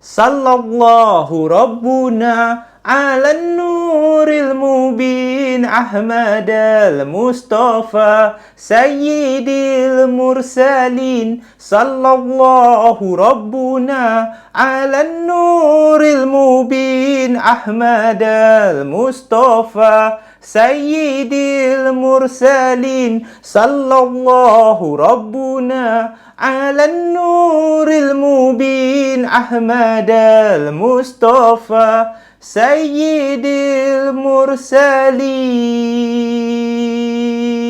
Sallallahu Rabbuna ala nuril mubin Ahmad al-Mustafa Sayyidil Mursalin. Sallallahu Rabbuna ala nuril mubin Ahmad al-Mustafa Sayyidil Mursalin. Sallallahu Rabbuna ala nuril mubin Ahmad al-Mustafa Sayyidil Mursalin.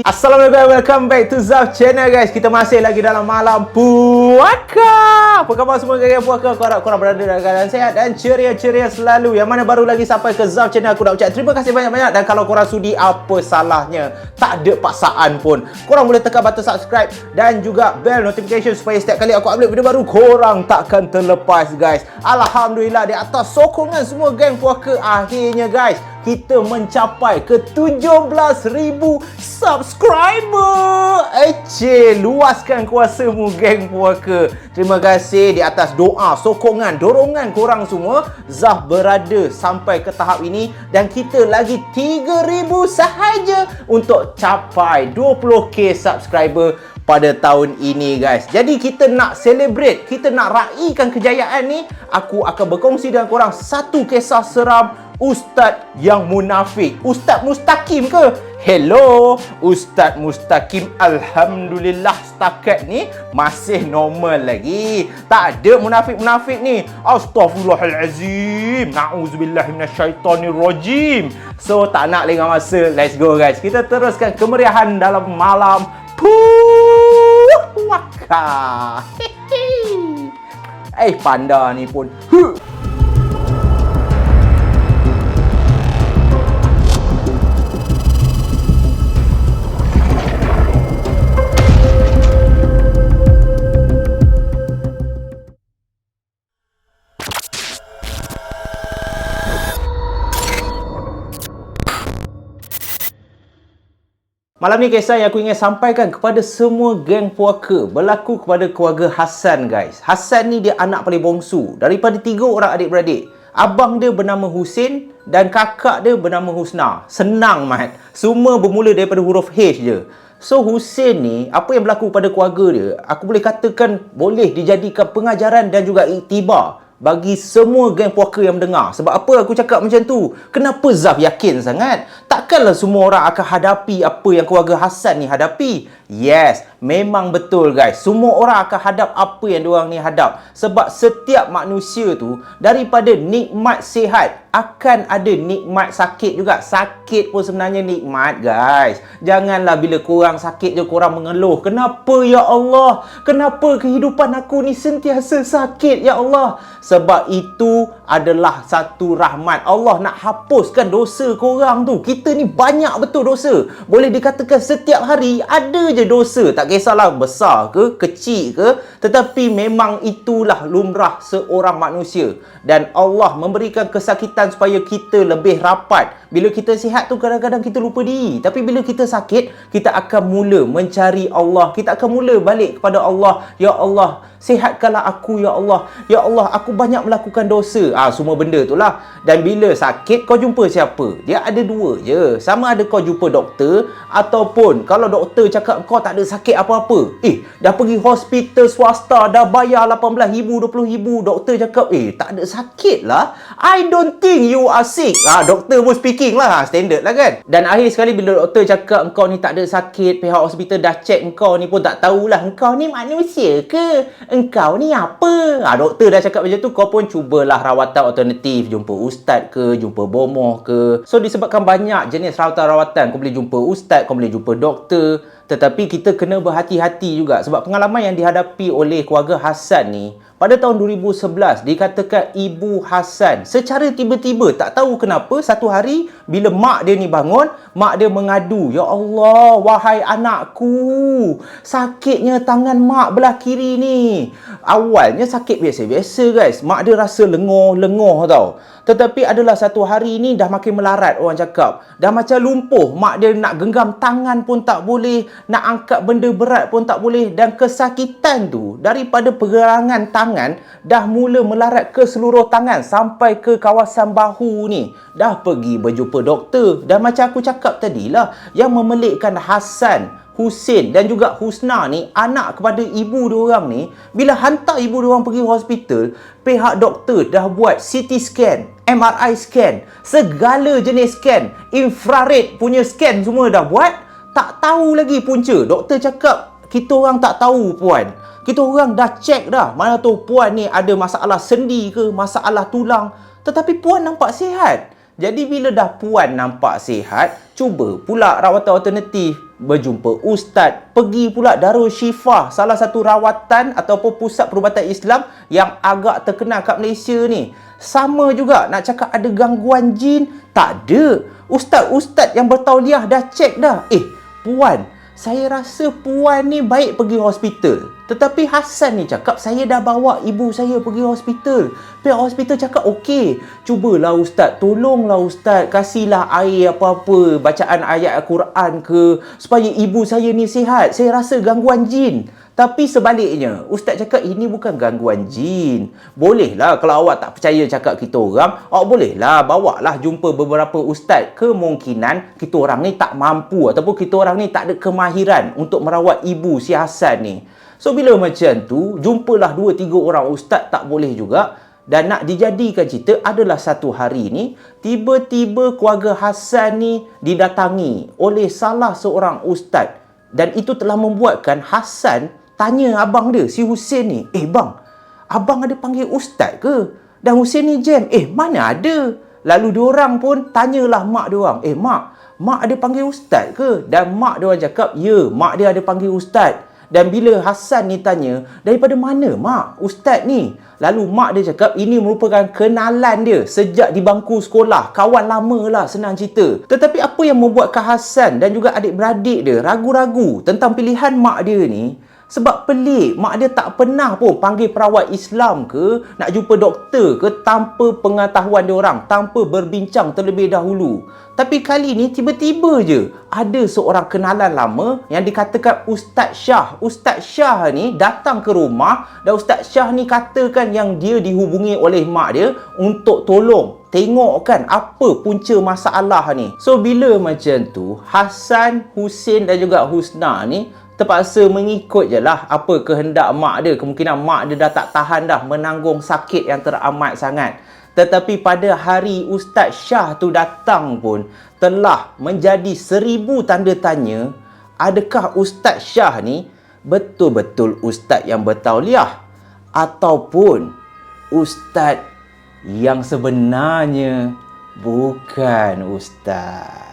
Assalamualaikum, welcome back to Zaf Channel guys. Kita masih lagi dalam malam puaka. Apa khabar semua geng puaka? Korang berada dalam keadaan sehat dan ceria-ceria selalu. Yang mana baru lagi sampai ke Zaf Channel, aku nak ucap terima kasih banyak-banyak. Dan kalau korang sudi, apa salahnya? Tak ada paksaan pun. Korang boleh tekan button subscribe dan juga bell notification supaya setiap kali aku upload video baru, korang takkan terlepas guys. Alhamdulillah, di atas sokongan semua geng puaka, akhirnya guys kita mencapai ke 17,000 subscriber. Luaskan kuasamu geng puaka. Terima kasih di atas doa, sokongan, dorongan korang semua. Zaf berada sampai ke tahap ini dan kita lagi 3,000 sahaja untuk capai 20k subscriber pada tahun ini guys. Jadi kita nak celebrate, kita nak raikan kejayaan ni. Aku akan berkongsi dengan korang satu kisah seram Ustaz yang munafik. Ustaz Mustaqim ke? Hello, Ustaz Mustaqim alhamdulillah setakat ni masih normal lagi. Tak ada munafik-munafik ni. Astaghfirullahalazim. Na'udzubillahi minasyaitonirrajim. So tak nak lengah masa. Let's go guys. Kita teruskan kemeriahan dalam malam puaka. Panda ni pun. Malam ni kisah yang aku ingin sampaikan kepada semua geng puaka berlaku kepada keluarga Hassan guys. Hassan ni dia anak paling bongsu daripada 3 orang adik-beradik. Abang dia bernama Husin dan kakak dia bernama Husna. Senang mat. Semua bermula daripada huruf H je. So Husin ni, apa yang berlaku pada keluarga dia, aku boleh katakan boleh dijadikan pengajaran dan juga iktibar bagi semua geng puaka yang mendengar. Sebab apa aku cakap macam tu? Kenapa Zaf yakin sangat? Takkanlah semua orang akan hadapi apa yang keluarga Hassan ni hadapi. Yes, memang betul guys. Semua orang akan hadap apa yang diorang ni hadap. Sebab setiap manusia tu, daripada nikmat sihat, akan ada nikmat sakit juga. Sakit pun sebenarnya nikmat guys. Janganlah bila korang sakit je korang mengeluh. Kenapa ya Allah? Kenapa kehidupan aku ni sentiasa sakit ya Allah? Sebab itu adalah satu rahmat. Allah nak hapuskan dosa korang tu. Kita ni banyak betul dosa. Boleh dikatakan setiap hari ada je dosa. Tak kisahlah besar ke, kecil ke. Tetapi memang itulah lumrah seorang manusia. Dan Allah memberikan kesakitan supaya kita lebih rapat. Bila kita sihat tu kadang-kadang kita lupa diri. Tapi bila kita sakit, kita akan mula mencari Allah. Kita akan mula balik kepada Allah. Ya Allah, sihatkanlah aku ya Allah. Ya Allah, aku banyak melakukan dosa. Semua benda tu lah. Dan bila sakit, kau jumpa siapa? Dia ada dua je. Sama ada kau jumpa doktor, ataupun kalau doktor cakap kau tak ada sakit apa-apa. Dah pergi hospital swasta, dah bayar 18,000, 20,000. Doktor cakap, tak ada sakit lah. I don't think you are sick. Doktor pun speaking lah. Standard lah kan. Dan akhir sekali bila doktor cakap engkau ni tak ada sakit, pihak hospital dah check engkau ni pun tak tahulah engkau ni manusia ke? Engkau ni apa? Doktor dah cakap macam tu, kau pun cubalah rawatan alternatif. Jumpa ustaz ke, jumpa bomoh ke. So disebabkan banyak jenis rawatan-rawatan. Kau boleh jumpa ustaz, kau boleh jumpa doktor. Tetapi kita kena berhati-hati juga. Sebab pengalaman yang dihadapi oleh keluarga Hassan ni, pada tahun 2011 dikatakan ibu Hassan secara tiba-tiba, tak tahu kenapa, satu hari bila mak dia ni bangun, mak dia mengadu, "Ya Allah, wahai anakku, sakitnya tangan mak belah kiri ni." Awalnya sakit biasa-biasa guys. Mak dia rasa lengoh-lengoh tau. Tetapi adalah satu hari ni dah makin melarat, orang cakap. Dah macam lumpuh. Mak dia nak genggam tangan pun tak boleh, nak angkat benda berat pun tak boleh. Dan kesakitan tu daripada perangan tangan tangan dah mula melarat ke seluruh tangan sampai ke kawasan bahu ni. Dah pergi berjumpa doktor. Dan macam aku cakap tadilah, yang memelikkan Hassan, Hussein dan juga Husna ni, anak kepada ibu diorang ni, bila hantar ibu diorang pergi hospital, pihak doktor dah buat CT scan, MRI scan, segala jenis scan, infrared punya scan semua dah buat. Tak tahu lagi punca. Doktor cakap, kita orang tak tahu puan. Kita orang dah check dah. Mana tahu puan ni ada masalah sendi ke, masalah tulang. Tetapi puan nampak sihat. Jadi bila dah puan nampak sihat, cuba pula rawatan alternatif, berjumpa ustaz, pergi pula Darul Shifah, salah satu rawatan ataupun pusat perubatan Islam yang agak terkenal kat Malaysia ni. Sama juga, nak cakap ada gangguan jin, tak ada. Ustaz-ustaz yang bertauliah dah check dah. Puan, saya rasa puan ni baik pergi hospital. Tetapi Hassan ni cakap, saya dah bawa ibu saya pergi hospital. Pihak hospital cakap, okey, cubalah ustaz, tolonglah ustaz, kasihlah air apa-apa, bacaan ayat Al-Quran ke, supaya ibu saya ni sihat. Saya rasa gangguan jin. Tapi sebaliknya, ustaz cakap ini bukan gangguan jin. Bolehlah kalau awak tak percaya cakap kita orang, awak bolehlah bawalah jumpa beberapa ustaz. Kemungkinan kita orang ni tak mampu ataupun kita orang ni tak ada kemahiran untuk merawat ibu si Hassan ni. So bila macam tu, jumpalah 2-3 orang ustaz, tak boleh juga. Dan nak dijadikan cerita, adalah satu hari ni, tiba-tiba keluarga Hassan ni didatangi oleh salah seorang ustaz. Dan itu telah membuatkan Hassan tanya abang dia, si Hussein ni, bang, abang ada panggil ustaz ke? Dan Hussein ni jam, mana ada? Lalu diorang pun tanyalah mak diorang, mak ada panggil ustaz ke? Dan mak diorang cakap, ya, mak dia ada panggil ustaz. Dan bila Hassan ni tanya, daripada mana mak ustaz ni? Lalu mak dia cakap, ini merupakan kenalan dia sejak di bangku sekolah. Kawan lama lah, senang cerita. Tetapi apa yang membuatkan Hassan dan juga adik-beradik dia ragu-ragu tentang pilihan mak dia ni? Sebab pelik, mak dia tak pernah pun panggil perawat Islam ke, nak jumpa doktor ke, tanpa pengetahuan dia orang, tanpa berbincang terlebih dahulu. Tapi kali ni tiba-tiba je ada seorang kenalan lama yang dikatakan Ustaz Shah. Ustaz Shah ni datang ke rumah dan Ustaz Shah ni katakan yang dia dihubungi oleh mak dia untuk tolong tengokkan apa punca masalah ni. So bila macam tu, Hassan, Hussein dan juga Husna ni terpaksa mengikut je lah apa kehendak mak dia. Kemungkinan mak dia dah tak tahan dah menanggung sakit yang teramat sangat. Tetapi pada hari Ustaz Shah tu datang pun telah menjadi 1000 tanda tanya. Adakah Ustaz Shah ni betul-betul ustaz yang bertauliah ataupun ustaz yang sebenarnya bukan ustaz?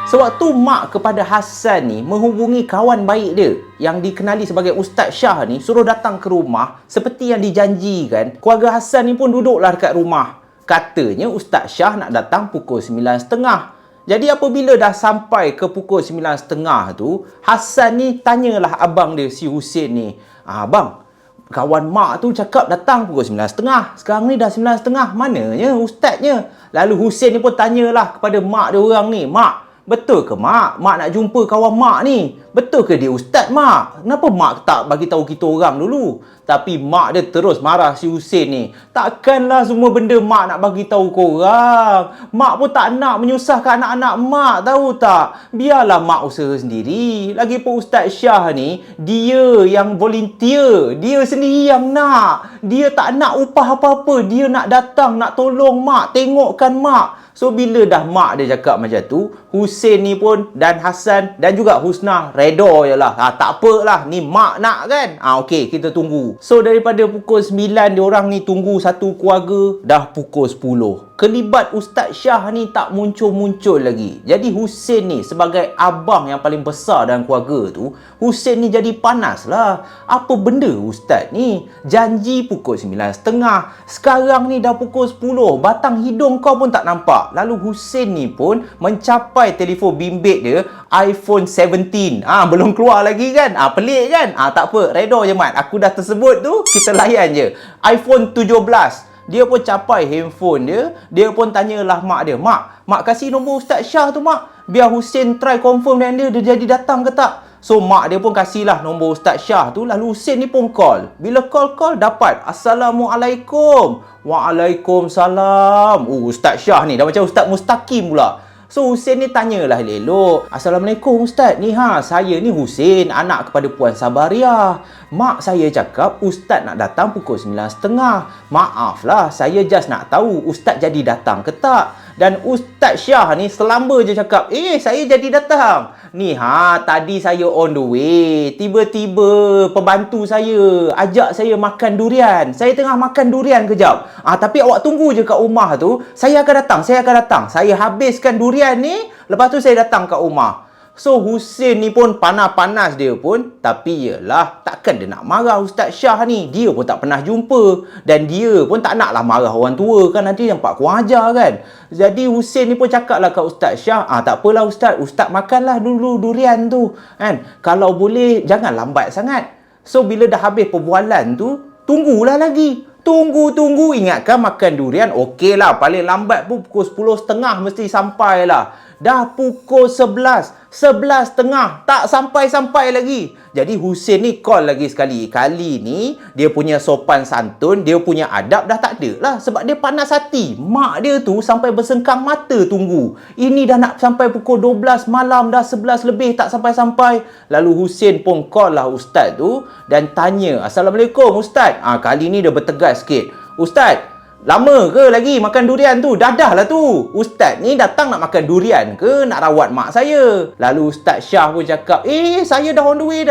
Sewaktu mak kepada Hassan ni menghubungi kawan baik dia yang dikenali sebagai Ustaz Shah ni, suruh datang ke rumah seperti yang dijanjikan, keluarga Hassan ni pun duduklah dekat rumah. Katanya Ustaz Shah nak datang pukul 9.30. Jadi apabila dah sampai ke pukul 9.30 tu, Hassan ni tanyalah abang dia si Hussein ni, abang, kawan mak tu cakap datang pukul 9.30. Sekarang ni dah 9.30. Mananya ustaznya? Lalu Hussein ni pun tanyalah kepada mak dia orang ni, mak, betul ke mak? Mak nak jumpa kawan mak ni. Betul ke dia ustaz mak? Kenapa mak tak bagi tahu kita orang dulu? Tapi mak dia terus marah si Hussein ni. Takkanlah semua benda mak nak bagi tahu korang. Mak pun tak nak menyusahkan anak-anak mak, tahu tak? Biarlah mak usaha sendiri. Lagipun Ustaz Shah ni, dia yang volunteer. Dia sendiri yang nak. Dia tak nak upah apa-apa. Dia nak datang, nak tolong mak, tengokkan mak. So bila dah mak dia cakap macam tu, Hussein ni pun dan Hassan dan juga Husna reda je lah. Tak apalah, ni mak nak kan? Okey, kita tunggu. So daripada pukul 9 diorang ni tunggu satu keluarga, dah pukul 10. Kelibat Ustaz Shah ni tak muncul-muncul lagi. Jadi Hussein ni sebagai abang yang paling besar dalam keluarga tu, Hussein ni jadi panas lah. Apa benda ustaz ni? Janji pukul 9.30. Sekarang ni dah pukul 10. Batang hidung kau pun tak nampak. Lalu Hussein ni pun mencapai telefon bimbit dia, iPhone 17. Belum keluar lagi kan? Pelik kan? Tak apa, reda je mat. Aku dah tersebut tu, kita layan je. iPhone 17. Dia pun capai handphone dia. Dia pun tanyalah mak dia, mak kasih nombor Ustaz Shah tu mak, biar Hussein try confirm dengan dia jadi datang ke tak. So mak dia pun kasihlah nombor Ustaz Syah tu. Lalu Husin ni pun call. Bila call dapat, Assalamualaikum. Waalaikumsalam. Ustaz Syah ni dah macam Ustaz Mustaqim pula. So Husin ni tanyalah elok. Assalamualaikum Ustaz. Ni saya ni Husin, anak kepada Puan Sabariah. Mak saya cakap Ustaz nak datang pukul 9.30. Maaflah, saya just nak tahu Ustaz jadi datang ke tak. Dan Ustaz Syah ni selamba je cakap, saya jadi datang. Ni tadi saya on the way. Tiba-tiba pembantu saya ajak saya makan durian. Saya tengah makan durian kejap. Tapi awak tunggu je kat rumah tu. Saya akan datang. Saya habiskan durian ni, lepas tu saya datang kat rumah. So Husin ni pun panas-panas dia pun. Tapi yelah, takkan dia nak marah Ustaz Syah ni. Dia pun tak pernah jumpa. Dan dia pun tak naklah marah orang tua kan. Nanti nampak kurang ajar kan. Jadi Husin ni pun cakap lah kat Ustaz Syah, tak apalah Ustaz makanlah dulu durian tu kan. Kalau boleh jangan lambat sangat. So bila dah habis perbualan tu, tunggulah lagi. Tunggu. Ingatkan makan durian okey lah. Paling lambat pun pukul 10.30 mesti sampai lah. Dah pukul 11. 11.30 tak sampai-sampai lagi. Jadi Husin ni call lagi sekali. Kali ni dia punya sopan santun, dia punya adab dah tak ada lah. Sebab dia panas hati. Mak dia tu sampai bersengkang mata tunggu. Ini dah nak sampai pukul 12 malam, dah 11 lebih tak sampai-sampai. Lalu Husin pun call lah Ustaz tu dan tanya, Assalamualaikum Ustaz. Kali ni dia bertegas sikit. Ustaz, lama ke lagi makan durian tu? Dah lah tu. Ustaz ni datang nak makan durian ke nak rawat mak saya? Lalu Ustaz Syah pun cakap, saya dah on the way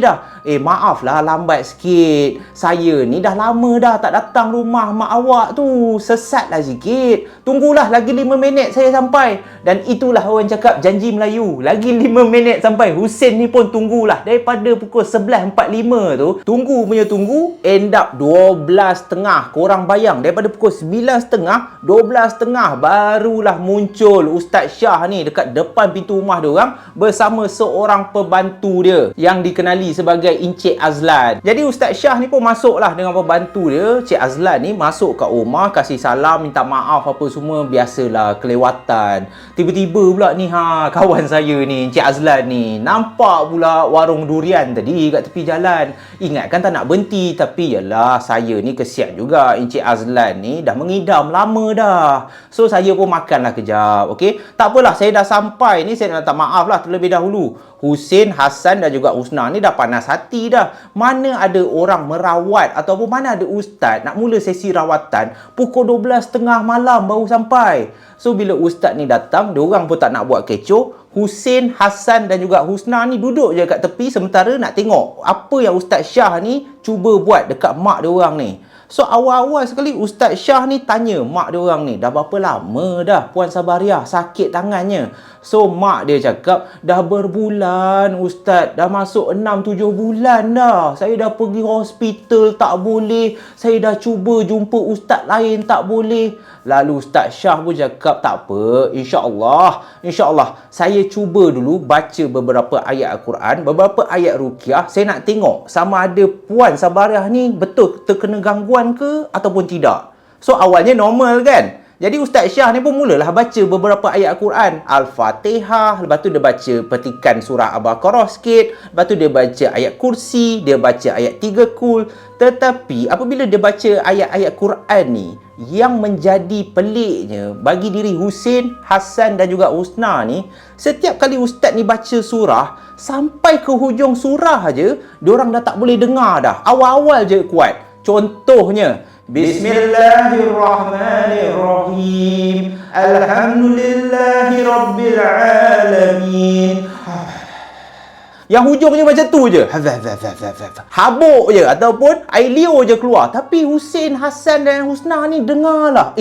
dah. Maaflah lambat sikit. Saya ni dah lama dah tak datang rumah mak awak tu. Sesatlah sikit. Tunggulah lagi 5 minit saya sampai. Dan itulah orang cakap janji Melayu. Lagi 5 minit sampai. Husin ni pun tunggulah. Daripada pukul 11.45 tu, tunggu, end up 12.30. Korang bayang, daripada pukul 9.30, 12.30 barulah muncul Ustaz Syah ni dekat depan pintu rumah dia orang bersama seorang pembantu dia yang dikenali sebagai Encik Azlan. Jadi Ustaz Syah ni pun masuklah dengan pembantu dia. Cik Azlan ni masuk kat rumah, kasih salam, minta maaf apa semua, biasalah kelewatan. Tiba-tiba pula ni kawan saya ni, Encik Azlan ni, nampak pula warung durian tadi kat tepi jalan. Ingatkan tak nak berhenti, tapi yalah saya ni kesian juga. Encik Azlan ni dah mengidam lama dah. So saya pun makanlah kejap. Okey, tak apalah, saya dah sampai ni, saya nak minta maaf lah terlebih dahulu. Husin, Hassan dan juga Husna ni dah panas hati dah. Mana ada orang merawat ataupun mana ada ustaz nak mula sesi rawatan pukul 12.30 malam baru sampai. So bila ustaz ni datang, diorang pun tak nak buat kecoh. Husin, Hassan dan juga Husna ni duduk je kat tepi sementara nak tengok apa yang Ustaz Syah ni cuba buat dekat mak diorang ni. So awal-awal sekali Ustaz Syah ni tanya mak dia orang ni, dah berapa lama dah Puan Sabariah sakit tangannya? So mak dia cakap, dah berbulan Ustaz, dah masuk 6-7 bulan dah. Saya dah pergi hospital tak boleh, saya dah cuba jumpa ustaz lain tak boleh. Lalu Ustaz Syah pun cakap, tak apa, insya-Allah saya cuba dulu baca beberapa ayat Al-Quran, beberapa ayat ruqyah. Saya nak tengok sama ada Puan Sabariah ni betul terkena gangguan ke ataupun tidak. So awalnya normal kan. Jadi Ustaz Syah ni pun mulalah baca beberapa ayat Al-Quran, Al-Fatihah, lepas tu dia baca petikan surah Al-Baqarah sikit, lepas tu dia baca ayat kursi, dia baca ayat 3 kul. Tetapi apabila dia baca ayat-ayat Quran ni, yang menjadi peliknya bagi diri Husin, Hassan dan juga Husna ni, setiap kali ustaz ni baca surah, sampai ke hujung surah aja, diorang dah tak boleh dengar dah. Awal-awal je kuat. Contohnya, Bismillahirrahmanirrahim. Alhamdulillahi Rabbil Alamin. Yang hujungnya macam tu je. Habuk je ataupun air liur je keluar. Tapi Husin, Hassan dan Husna ni dengarlah.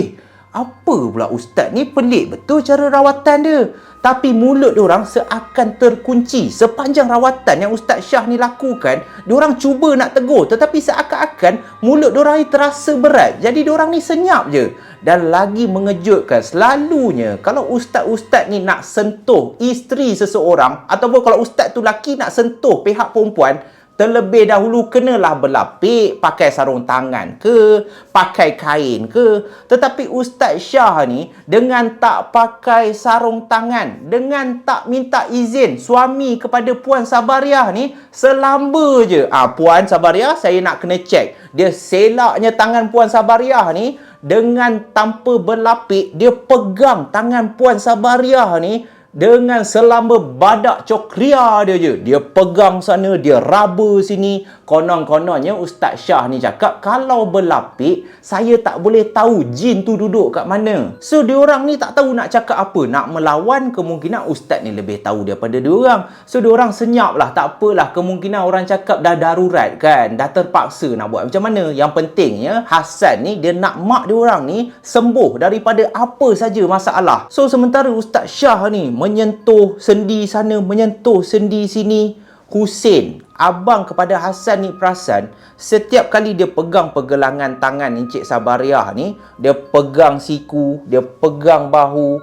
Apa pula ustaz ni, pelik betul cara rawatan dia. Tapi mulut diorang seakan terkunci. Sepanjang rawatan yang Ustaz Syah ni lakukan, diorang cuba nak tegur, tetapi seakan-akan mulut diorang ni terasa berat. Jadi diorang ni senyap je. Dan lagi mengejutkan, selalunya kalau ustaz-ustaz ni nak sentuh isteri seseorang, ataupun kalau ustaz tu lelaki nak sentuh pihak perempuan, terlebih dahulu kenalah berlapik, pakai sarung tangan ke, pakai kain ke. Tetapi Ustaz Syah ni dengan tak pakai sarung tangan, dengan tak minta izin suami kepada Puan Sabariah ni, selamba je. Puan Sabariah, saya nak kena cek. Dia selaknya tangan Puan Sabariah ni, dengan tanpa berlapik, dia pegang tangan Puan Sabariah ni dengan selamba badak cokria dia je. Dia pegang sana, dia raba sini. Konon-kononnya Ustaz Syah ni cakap, kalau berlapik, saya tak boleh tahu jin tu duduk kat mana. So, diorang ni tak tahu nak cakap apa. Nak melawan, kemungkinan Ustaz ni lebih tahu daripada diorang. So, diorang senyap lah. Tak apalah, kemungkinan orang cakap dah darurat kan. Dah terpaksa nak buat macam mana. Yang pentingnya, Hassan ni, dia nak mak diorang ni sembuh daripada apa saja masalah. So, sementara Ustaz Syah ni menyentuh sendi sana, menyentuh sendi sini, Hussein, abang kepada Hassan ni perasan, setiap kali dia pegang pergelangan tangan Encik Sabariah ni, dia pegang siku, dia pegang bahu,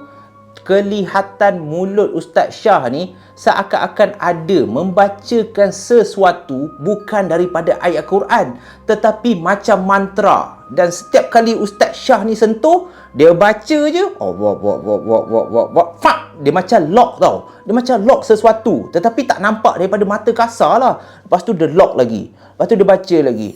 kelihatan mulut Ustaz Syah ni seakan-akan ada membacakan sesuatu bukan daripada ayat Quran, tetapi macam mantra. Dan setiap kali Ustaz Syah ni sentuh, dia baca je, dia macam lock tau. Dia macam lock sesuatu, tetapi tak nampak daripada mata kasar lah. Lepas tu dia lock lagi. Lepas tu dia baca lagi.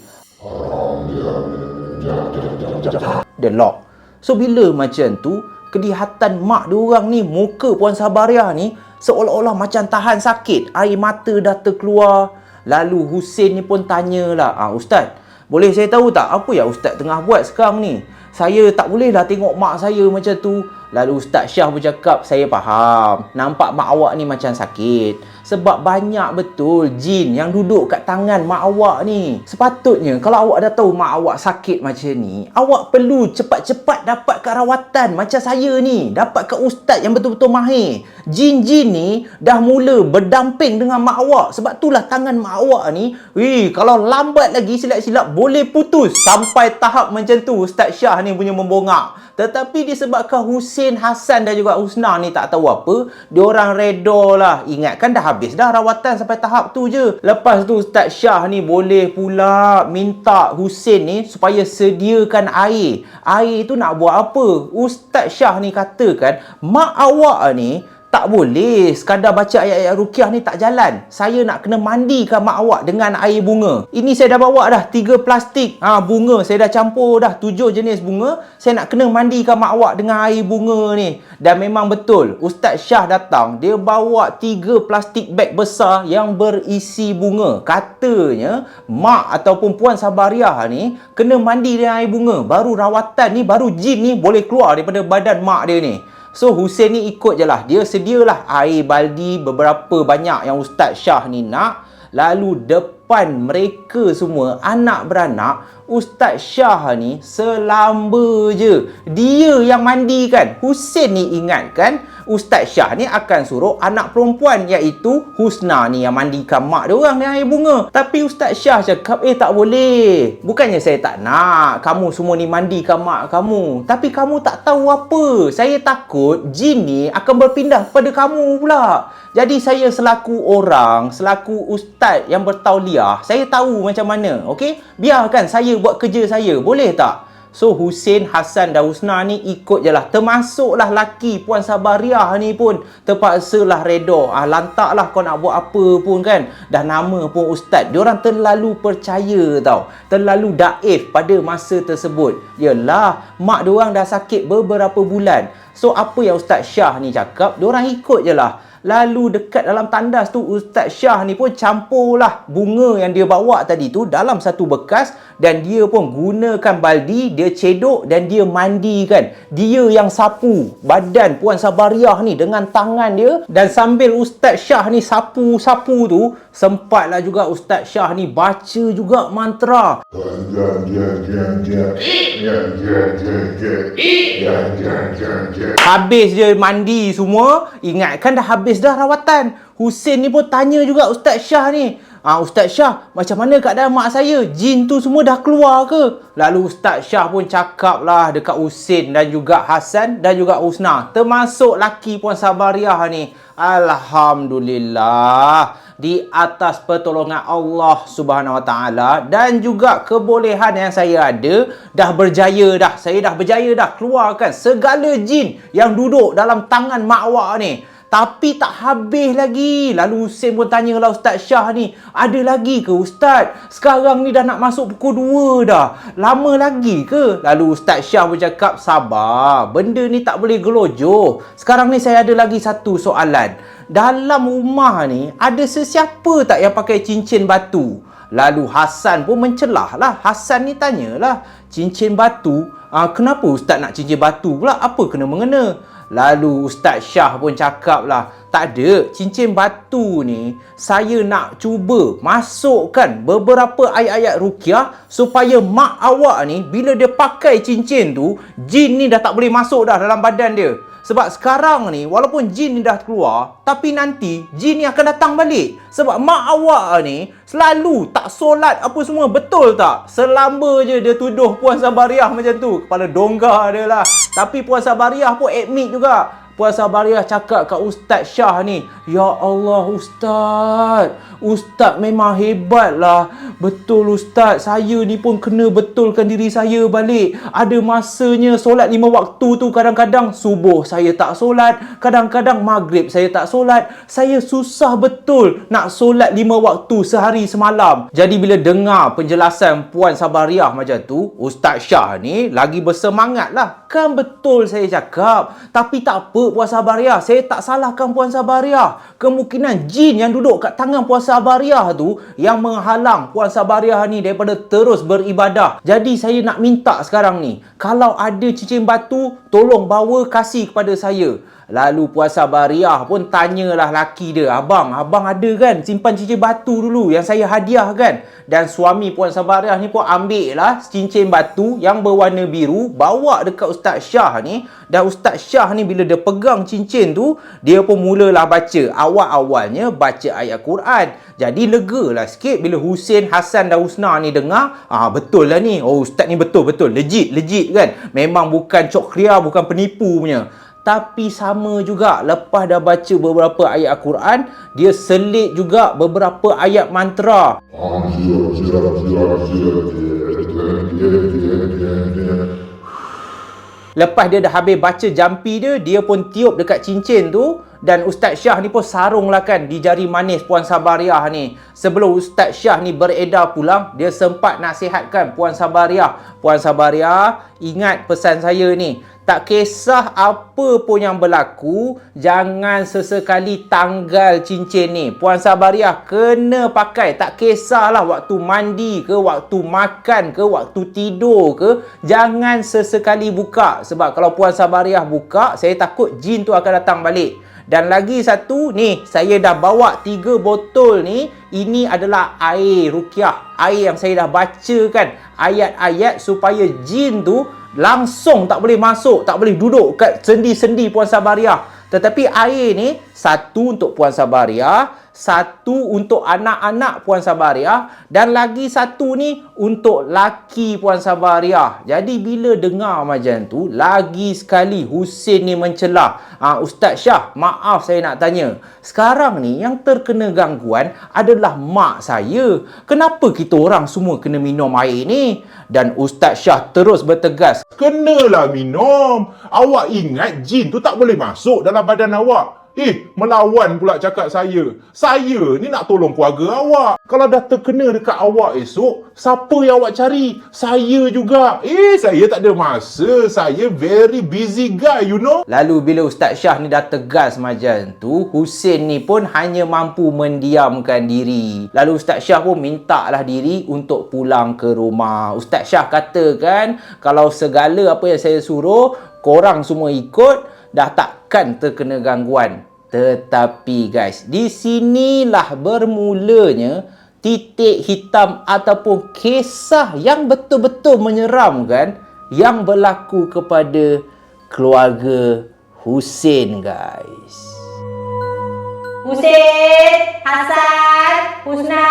Dia lock. So bila macam tu, kelihatan mak diorang ni, muka Puan Sabariah ni seolah-olah macam tahan sakit. Air mata dah terkeluar. Lalu Hussein ni pun tanyalah, Ustaz, boleh saya tahu tak apa yang Ustaz tengah buat sekarang ni? Saya tak bolehlah tengok mak saya macam tu. Lalu Ustaz Syah bercakap, saya faham. Nampak mak awak ni macam sakit. Sebab banyak betul jin yang duduk kat tangan mak awak ni. Sepatutnya kalau awak dah tahu mak awak sakit macam ni, awak perlu cepat-cepat dapatkan rawatan macam saya ni. Dapatkan ustaz yang betul-betul mahir. Jin-jin ni dah mula berdamping dengan mak awak. Sebab itulah tangan mak awak ni, kalau lambat lagi silap-silap boleh putus. Sampai tahap macam tu Ustaz Syah ni punya membongak. Tetapi disebabkan Hussein, Hassan dan juga Husna ni tak tahu apa, diorang reda lah. Ingatkan dah habis dah rawatan sampai tahap tu je. Lepas tu Ustaz Syah ni boleh pula minta Hussein ni supaya sediakan air. Air tu nak buat apa? Ustaz Syah ni katakan, mak awak ni tak boleh sekadar baca ayat-ayat ruqyah ni tak jalan. Saya nak kena mandikan mak awak dengan air bunga. Ini saya dah bawa dah 3 plastik bunga. Saya dah campur dah 7 jenis bunga. Saya nak kena mandikan mak awak dengan air bunga ni. Dan memang betul, Ustaz Syah datang, dia bawa 3 plastik beg besar yang berisi bunga. Katanya mak ataupun Puan Sabariah ni kena mandi dengan air bunga. Baru rawatan ni, baru jin ni boleh keluar daripada badan mak dia ni. So Hussein ni ikut je lah. Dia sedialah air baldi berapa banyak yang Ustaz Syah ni nak. Lalu depan mereka semua, anak beranak, Ustaz Syah ni selamba je. Dia yang mandikan. Hussein ni ingatkan Ustaz Syah ni akan suruh anak perempuan iaitu Husna ni yang mandikan mak dia orang dengan air bunga. Tapi Ustaz Syah cakap, tak boleh. Bukannya saya tak nak kamu semua ni mandikan mak kamu, tapi kamu tak tahu apa. Saya takut jin ni akan berpindah kepada kamu pula. Jadi saya selaku orang, selaku ustaz yang bertauliah, saya tahu macam mana, okey? Biarkan saya buat kerja saya, boleh tak? So Hussein, Hassan dan Husna ni ikut je lah. Termasuklah laki Puan Sabariah ni pun terpaksalah reda. Lantaklah kau nak buat apa pun kan. Dah nama pun ustaz. Diorang terlalu percaya tau. Terlalu daif pada masa tersebut. Yelah, mak diorang dah sakit beberapa bulan. So apa yang Ustaz Syah ni cakap, diorang ikut je lah. Lalu dekat dalam tandas tu, Ustaz Syah ni pun campurlah bunga yang dia bawa tadi tu dalam satu bekas. Dan dia pun gunakan baldi, dia cedok dan dia mandikan. Dia yang sapu badan Puan Sabariah ni dengan tangan dia. Dan sambil Ustaz Syah ni sapu-sapu tu, sempatlah juga Ustaz Syah ni baca juga mantra. Habis je mandi semua, ingatkan dah habis dah rawatan. Hussein ni pun tanya juga Ustaz Syah ni, Ustaz Syah, macam mana keadaan mak saya? Jin tu semua dah keluar ke? Lalu Ustaz Syah pun cakap lah dekat Hussein dan juga Hassan dan juga Husna, termasuk laki Puan Sabariah ni, Alhamdulillah, di atas pertolongan Allah Subhanahu Wa Taala dan juga kebolehan yang saya ada, dah berjaya dah. Saya dah berjaya dah keluarkan segala jin yang duduk dalam tangan mak awak ni. Tapi tak habis lagi. Lalu Husin pun tanyalah Ustaz Syah ni, ada lagi ke Ustaz? Sekarang ni dah nak masuk pukul 2 dah. Lama lagi ke? Lalu Ustaz Syah pun cakap, sabar. Benda ni tak boleh gelojoh. Sekarang ni saya ada lagi satu soalan. Dalam rumah ni, ada sesiapa tak yang pakai cincin batu? Lalu Hasan pun mencelah lah. Hasan ni tanyalah, cincin batu? Kenapa Ustaz nak cincin batu pula? Apa kena-mengena? Lalu Ustaz Syah pun cakap lah, tak ada, cincin batu ni saya nak cuba masukkan beberapa ayat-ayat ruqyah supaya mak awak ni bila dia pakai cincin tu, jin ni dah tak boleh masuk dah dalam badan dia. Sebab sekarang ni walaupun jin ni dah keluar, tapi nanti jin ni akan datang balik. Sebab mak awak ni selalu tak solat apa semua, betul tak? Selamba je dia tuduh Puan Sabariah macam tu. Kepala dongga dia lah. Tapi Puan Sabariah pun admit juga. Puan Sabariah cakap kat Ustaz Syah ni, ya Allah Ustaz, Ustaz memang hebat lah. Betul Ustaz, saya ni pun kena betulkan diri saya balik. Ada masanya solat 5 waktu tu, kadang-kadang subuh saya tak solat, kadang-kadang maghrib saya tak solat. Saya susah betul nak solat 5 waktu sehari semalam. Jadi bila dengar penjelasan Puan Sabariah macam tu, Ustaz Syah ni lagi bersemangat lah. Kan betul saya cakap. Tapi tak apa Puan Sabariah, saya tak salahkan Puan Sabariah. Kemungkinan jin yang duduk kat tangan Puan Sabariah tu yang menghalang Puan Sabariah ni daripada terus beribadah. Jadi saya nak minta sekarang ni, kalau ada cincin batu, tolong bawa kasih kepada saya. Lalu Puan Sabariah pun tanyalah laki dia, abang ada kan simpan cincin batu dulu yang saya hadiah kan? Dan suami Puan Sabariah ni pun ambil lah cincin batu yang berwarna biru, bawa dekat Ustaz Syah ni. Dan Ustaz Syah ni bila dia pegang cincin tu, dia pun mulalah baca. Awal-awalnya baca ayat Quran. Jadi legalah sikit bila Husin, Hasan dan Husna ni dengar, betul lah ni. Oh, Ustaz ni betul-betul legit kan. Memang bukan cok kria, bukan penipu punya. Tapi sama juga, lepas dah baca beberapa ayat Al-Quran, dia selit juga beberapa ayat mantra. Lepas dia dah habis baca jampi dia, dia pun tiup dekat cincin tu. Dan Ustaz Syah ni pun sarunglah kan di jari manis Puan Sabariah ni. Sebelum Ustaz Syah ni beredar pulang, dia sempat nasihatkan Puan Sabariah. Puan Sabariah, ingat pesan saya ni. Tak kisah apa pun yang berlaku, jangan sesekali tanggal cincin ni. Puan Sabariah kena pakai. Tak kisahlah waktu mandi ke, waktu makan ke, waktu tidur ke. Jangan sesekali buka. Sebab kalau Puan Sabariah buka, saya takut jin tu akan datang balik. Dan lagi satu, ni saya dah bawa 3 botol ni. Ini adalah air ruqyah. Air yang saya dah bacakan ayat-ayat supaya jin tu langsung tak boleh masuk, tak boleh duduk kat sendi-sendi Puan Sabariah. Tetapi air ni, satu untuk Puan Sabariah, satu untuk anak-anak Puan Sabariah, dan lagi satu ni untuk laki Puan Sabariah. Jadi bila dengar macam tu, lagi sekali Husin ni mencelah. Ustaz Syah, maaf saya nak tanya. Sekarang ni yang terkena gangguan adalah mak saya. Kenapa kita orang semua kena minum air ni? Dan Ustaz Syah terus bertegas. Kenalah minum. Awak ingat jin tu tak boleh masuk dalam badan awak. Melawan pula cakap saya. Saya ni nak tolong keluarga awak. Kalau dah terkena dekat awak esok, siapa yang awak cari? Saya juga. Saya tak ada masa. Saya very busy guy, you know. Lalu bila Ustaz Syah ni dah tegas macam tu, Husin ni pun hanya mampu mendiamkan diri. Lalu Ustaz Syah pun mintalah diri untuk pulang ke rumah. Ustaz Syah katakan, kalau segala apa yang saya suruh, korang semua ikut, dah takkan terkena gangguan. Tetapi guys, di sinilah bermulanya titik hitam ataupun kisah yang betul-betul menyeramkan yang berlaku kepada keluarga Husin guys. Husin, Hasan, Husna,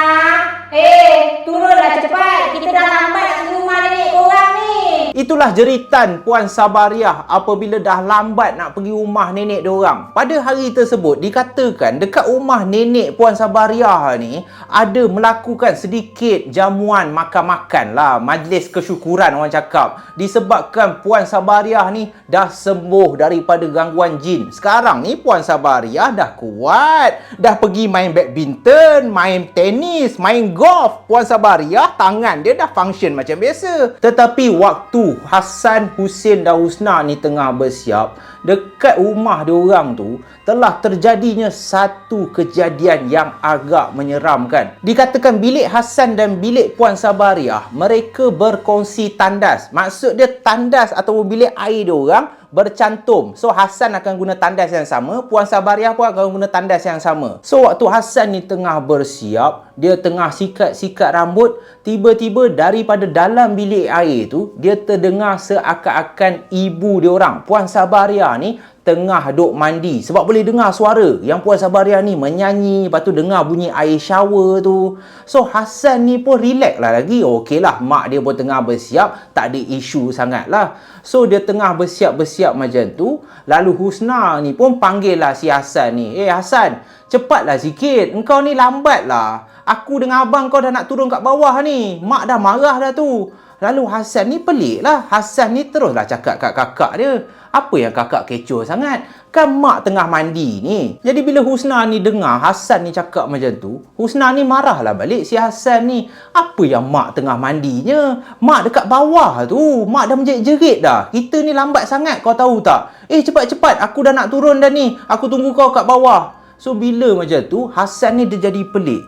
turunlah cepat. Kita dah lambat nak ke rumah nenek korang ni. Itulah jeritan Puan Sabariah apabila dah lambat nak pergi rumah nenek diorang. Pada hari tersebut dikatakan dekat rumah nenek Puan Sabariah ni ada melakukan sedikit jamuan makan-makan lah, majlis kesyukuran orang cakap. Disebabkan Puan Sabariah ni dah sembuh daripada gangguan jin. Sekarang ni Puan Sabariah dah kuat, dah pergi main badminton, main tenis, main golf. Puan Sabariah tangan dia dah function macam biasa. Tetapi waktu Hassan, Hussein dan Husna ni tengah bersiap, dekat rumah diorang tu telah terjadinya satu kejadian yang agak menyeramkan. Dikatakan bilik Hassan dan bilik Puan Sabariah, mereka berkongsi tandas. Maksud dia tandas atau bilik air diorang bercantum. So Hassan akan guna tandas yang sama, Puan Sabariah pun akan guna tandas yang sama. So waktu Hassan ni tengah bersiap, dia tengah sikat-sikat rambut, tiba-tiba daripada dalam bilik air tu dia terdengar seakan-akan ibu dia orang, Puan Sabariah ni tengah duk mandi. Sebab boleh dengar suara yang Puan Sabariah ni menyanyi, lepas tu dengar bunyi air shower tu. So Hassan ni pun relax lah lagi. Okey lah, mak dia pun tengah bersiap, tak ada isu sangat lah. So dia tengah bersiap-bersiap macam tu, lalu Husna ni pun panggil lah si Hassan ni. Hassan, cepatlah sikit, engkau ni lambat lah. Aku dengan abang kau dah nak turun kat bawah ni, mak dah marah dah tu. Lalu Hassan ni pelik lah. Hassan ni teruslah cakap kat kakak dia, apa yang kakak kecoh sangat? Kan mak tengah mandi ni. Jadi bila Husna ni dengar Hassan ni cakap macam tu, Husna ni marahlah balik si Hassan ni. Apa yang mak tengah mandinya? Mak dekat bawah tu. Mak dah menjerit-jerit dah. Kita ni lambat sangat, kau tahu tak? Cepat-cepat, aku dah nak turun dah ni. Aku tunggu kau kat bawah. So bila macam tu, Hassan ni dia jadi pelik.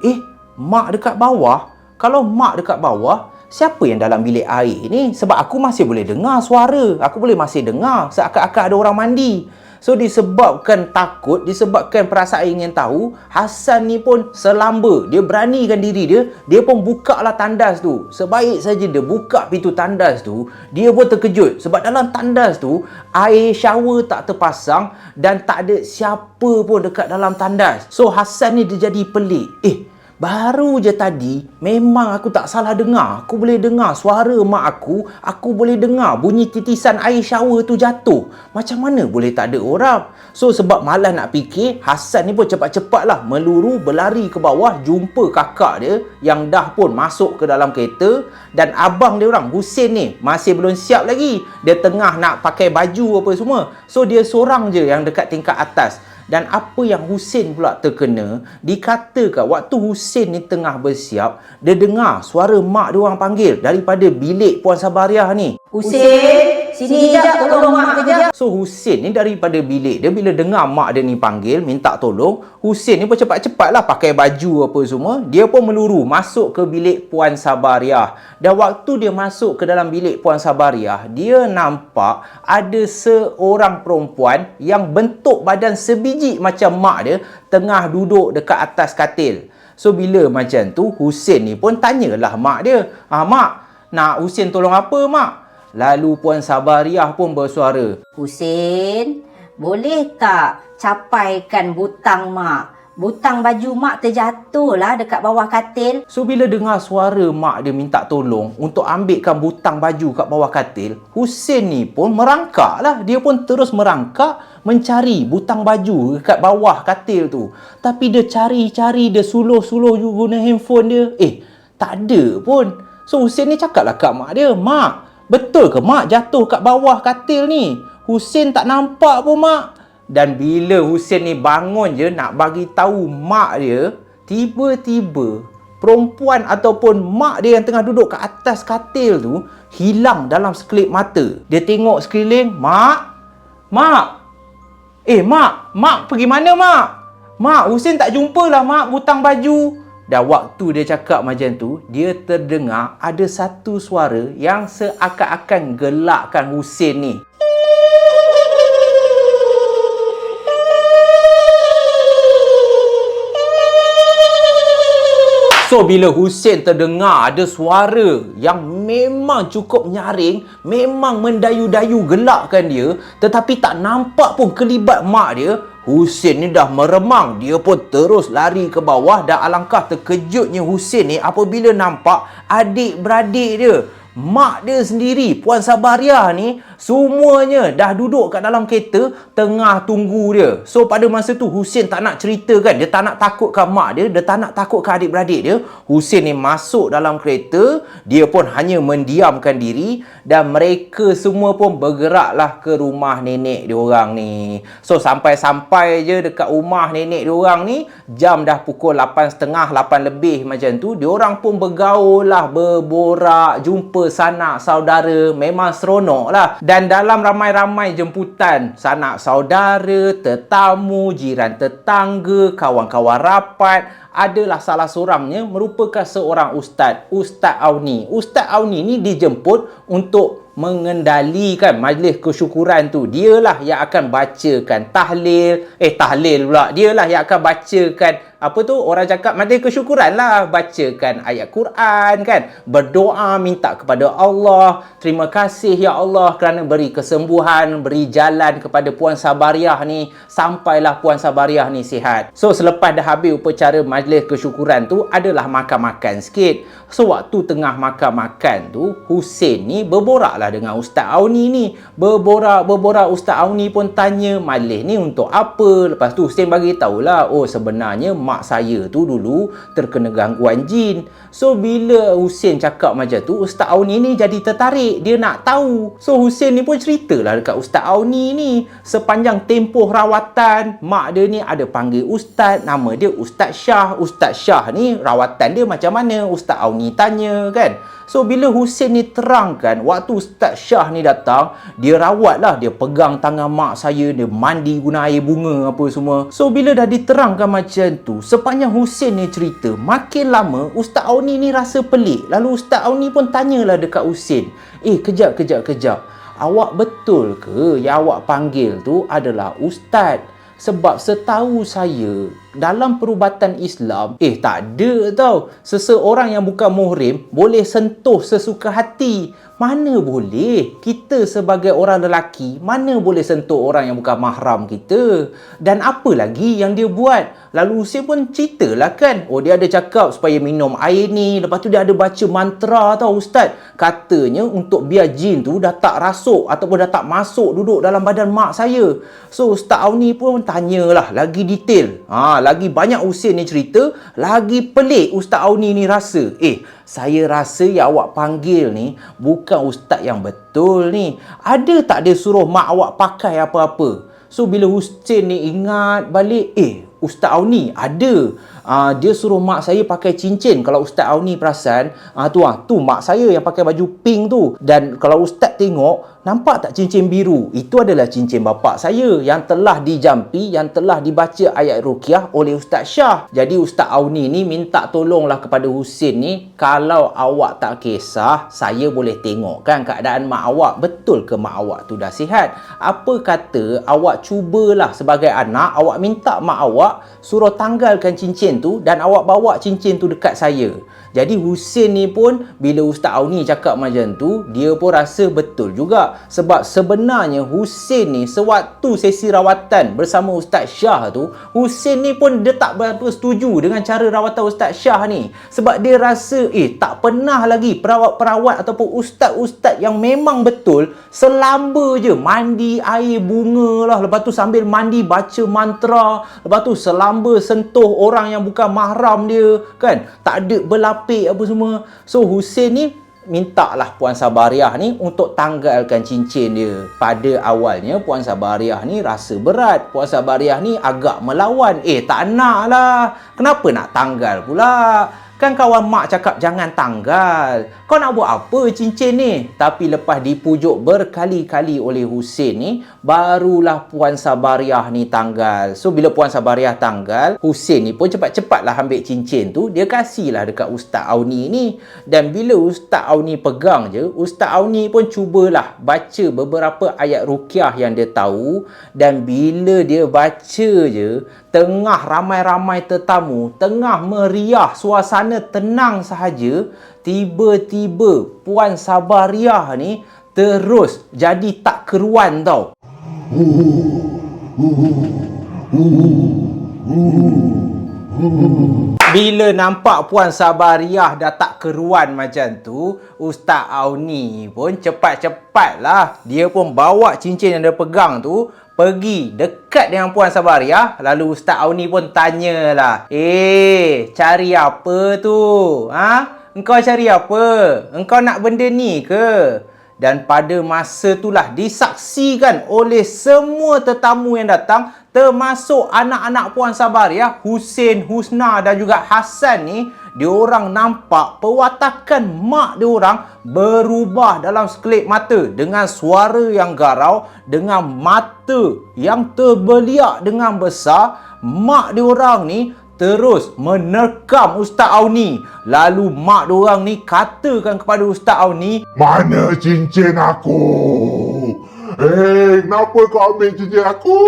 Mak dekat bawah? Kalau mak dekat bawah, siapa yang dalam bilik air ni? Sebab aku masih boleh dengar suara. Aku boleh masih dengar seakan-akan ada orang mandi. So disebabkan takut, disebabkan perasaan ingin tahu, Hassan ni pun selamba. Dia beranikan diri dia, dia pun buka lah tandas tu. Sebaik saja dia buka pintu tandas tu, dia pun terkejut. Sebab dalam tandas tu, air shower tak terpasang dan tak ada siapa pun dekat dalam tandas. So Hassan ni dia jadi pelik. Baru je tadi, memang aku tak salah dengar. Aku boleh dengar suara mak aku boleh dengar bunyi titisan air shower tu jatuh. Macam mana boleh tak ada orang? So sebab malas nak fikir, Hassan ni pun cepat-cepatlah meluru berlari ke bawah, jumpa kakak dia yang dah pun masuk ke dalam kereta. Dan abang dia orang, Hussein ni, masih belum siap lagi. Dia tengah nak pakai baju apa semua. So dia seorang je yang dekat tingkat atas. Dan apa yang Hussein pula terkena, dikatakan waktu Hussein ni tengah bersiap, dia dengar suara mak dia orang panggil daripada bilik Puan Sabariah ni. Hussein, sini sekejap, tolong mak kejap. So Hussein ni daripada bilik dia, bila dengar mak dia ni panggil minta tolong, Hussein ni pun cepat-cepatlah pakai baju apa semua, dia pun meluru masuk ke bilik Puan Sabariah. Dan waktu dia masuk ke dalam bilik Puan Sabariah, dia nampak ada seorang perempuan yang bentuk badan sebiji macam mak dia tengah duduk dekat atas katil. So bila macam tu, Hussein ni pun tanyalah mak dia, mak, nak Hussein tolong apa mak? Lalu Puan Sabariah pun bersuara, Hussein, boleh tak capaikan butang mak? Butang baju mak terjatuh lah dekat bawah katil. So bila dengar suara mak dia minta tolong untuk ambilkan butang baju kat bawah katil, Hussein ni pun merangkak lah. Dia pun terus merangkak mencari butang baju dekat bawah katil tu. Tapi dia cari-cari, dia suluh-suluh juga guna handphone dia. Tak ada pun. So Hussein ni cakap lah kat mak dia, mak, betul ke mak jatuh kat bawah katil ni? Hussein tak nampak pun mak. Dan bila Hussein ni bangun je nak bagi tahu mak dia, tiba-tiba perempuan ataupun mak dia yang tengah duduk kat atas katil tu hilang dalam sekelip mata. Dia tengok sekeliling, mak, mak pergi mana mak? Mak, Hussein tak jumpa lah mak butang baju. Dan waktu dia cakap macam tu, dia terdengar ada satu suara yang seakan-akan gelakkan Hussein ni. So bila Hussein terdengar ada suara yang memang cukup nyaring, memang mendayu-dayu gelakkan dia, tetapi tak nampak pun kelibat mak dia, Hussein ni dah meremang. Dia pun terus lari ke bawah dan alangkah terkejutnya Hussein ni apabila nampak adik-beradik dia, mak dia sendiri, Puan Sabariah ni, semuanya dah duduk kat dalam kereta, tengah tunggu dia. So, pada masa tu, Husin tak nak cerita kan. Dia tak nak takutkan mak dia, dia tak nak takutkan adik-beradik dia. Husin ni masuk dalam kereta, dia pun hanya mendiamkan diri dan mereka semua pun bergeraklah ke rumah nenek diorang ni. So, sampai-sampai je dekat rumah nenek diorang ni, jam dah pukul 8.30, 8 lebih macam tu. Diorang pun bergaul lah, berborak, jumpa sanak saudara, memang seronok lah. Dan dalam ramai-ramai jemputan sanak saudara, tetamu, jiran tetangga, kawan-kawan rapat, adalah salah seorangnya merupakan seorang ustaz, Ustaz Auni. Ustaz Auni ni dijemput untuk mengendalikan majlis kesyukuran tu. Dialah yang akan bacakan tahlil pula. Dialah yang akan bacakan apa tu, orang cakap majlis kesyukuran lah, bacakan ayat Quran kan, berdoa minta kepada Allah, terima kasih ya Allah kerana beri kesembuhan, beri jalan kepada Puan Sabariah ni sampailah Puan Sabariah ni sihat. So, selepas dah habis upacara majlis kesyukuran tu, adalah makan-makan sikit. So, waktu tengah makan-makan tu, Husin ni berborak lah dengan Ustaz Auni ni. Berborak, Ustaz Auni pun tanya, majlis ni untuk apa? Lepas tu Husin bagi tahulah, oh sebenarnya mak saya tu dulu terkena gangguan jin. So, bila Husin cakap macam tu, Ustaz Auni ni jadi tertarik, dia nak tahu. So, Husin ni pun ceritalah dekat Ustaz Auni ni sepanjang tempoh rawatan. Mak dia ni ada panggil Ustaz, nama dia Ustaz Shah. Ustaz Shah ni rawatan dia macam mana? Ustaz Auni tanya kan. So, bila Husin ni terangkan, waktu Ustaz Shah ni datang, dia rawat lah, dia pegang tangan mak saya, dia mandi guna air bunga apa semua. So, bila dah diterangkan macam tu, sepanjang Husin ni cerita, makin lama Ustaz Auni ni rasa pelik. Lalu Ustaz Auni pun tanyalah dekat Husin, kejap. Awak betul ke yang awak panggil tu adalah Ustaz? Sebab setahu saya, dalam perubatan Islam, tak ada tau, seseorang yang bukan muhrim boleh sentuh sesuka hati. Mana boleh? Kita sebagai orang lelaki, mana boleh sentuh orang yang bukan mahram kita? Dan apa lagi yang dia buat? Lalu Husin pun ceritalah kan. Oh, dia ada cakap supaya minum air ni. Lepas tu dia ada baca mantra tau Ustaz. Katanya untuk biar jin tu dah tak rasuk ataupun dah tak masuk duduk dalam badan mak saya. So, Ustaz Auni pun tanyalah lagi detail. Lagi banyak Husin ni cerita, lagi pelik Ustaz Auni ni rasa. Saya rasa yang awak panggil ni bukan Ustaz yang betul ni. Ada tak dia suruh mak awak pakai apa-apa? So, bila Husin ni ingat balik, Ustaz Auni ada. Dia suruh mak saya pakai cincin. Kalau Ustaz Auni perasan, tu mak saya yang pakai baju pink tu. Dan kalau Ustaz tengok, nampak tak cincin biru? Itu adalah cincin bapa saya yang telah dijampi, yang telah dibaca ayat ruqyah oleh Ustaz Shah. Jadi Ustaz Auni ni minta tolonglah kepada Husin ni, kalau awak tak kisah, saya boleh tengok kan keadaan mak awak, betul ke mak awak tu dah sihat? Apa kata awak cubalah sebagai anak, awak minta mak awak suruh tanggalkan cincin tu dan awak bawa cincin tu dekat saya. Jadi Husin ni pun bila Ustaz Auni cakap macam tu, dia pun rasa betul juga. Sebab sebenarnya Husin ni sewaktu sesi rawatan bersama Ustaz Shah tu, Husin ni pun dia tak berapa setuju dengan cara rawatan Ustaz Shah ni. Sebab dia rasa tak pernah lagi perawat-perawat ataupun ustaz-ustaz yang memang betul selamba je mandi air bunga lah, lepas tu sambil mandi baca mantra, lepas tu selamba sentuh orang yang bukan mahram dia kan, tak ada berlapik apa semua. So Husin ni mintalah Puan Sabariah ni untuk tanggalkan cincin dia. Pada awalnya Puan Sabariah ni rasa berat, Puan Sabariah ni agak melawan. Tak nak lah, kenapa nak tanggal pula? Kan kawan mak cakap jangan tanggal. Kau nak buat apa cincin ni? Tapi lepas dipujuk berkali-kali oleh Husin ni, barulah Puan Sabariah ni tanggal. So, bila Puan Sabariah tanggal, Husin ni pun cepat-cepatlah ambil cincin tu. Dia kasihlah dekat Ustaz Auni ni. Dan bila Ustaz Auni pegang je, Ustaz Auni pun cubalah baca beberapa ayat ruqyah yang dia tahu. Dan bila dia baca je, tengah ramai-ramai tetamu, tengah meriah, suasana tenang sahaja, tiba-tiba Puan Sabariah ni terus jadi tak keruan tau. Bila nampak Puan Sabariah dah tak keruan macam tu, Ustaz Auni pun cepat-cepatlah. Dia pun bawa cincin yang dia pegang tu, pergi dekat dengan Puan Sabariah. Lalu Ustaz Auni pun tanyalah, cari apa tu? Engkau cari apa? Engkau nak benda ni ke? Dan pada masa itulah disaksikan oleh semua tetamu yang datang, termasuk anak-anak Puan Sabariah, Husin, Husna dan juga Hassan ni, diorang nampak perwatakan mak diorang berubah dalam sekelip mata dengan suara yang garau, dengan mata yang terbeliak dengan besar. Mak diorang ni terus menerkam Ustaz Auni. Lalu mak diorang ni katakan kepada Ustaz Auni, "Mana cincin aku? Kenapa kau ambil cincin aku?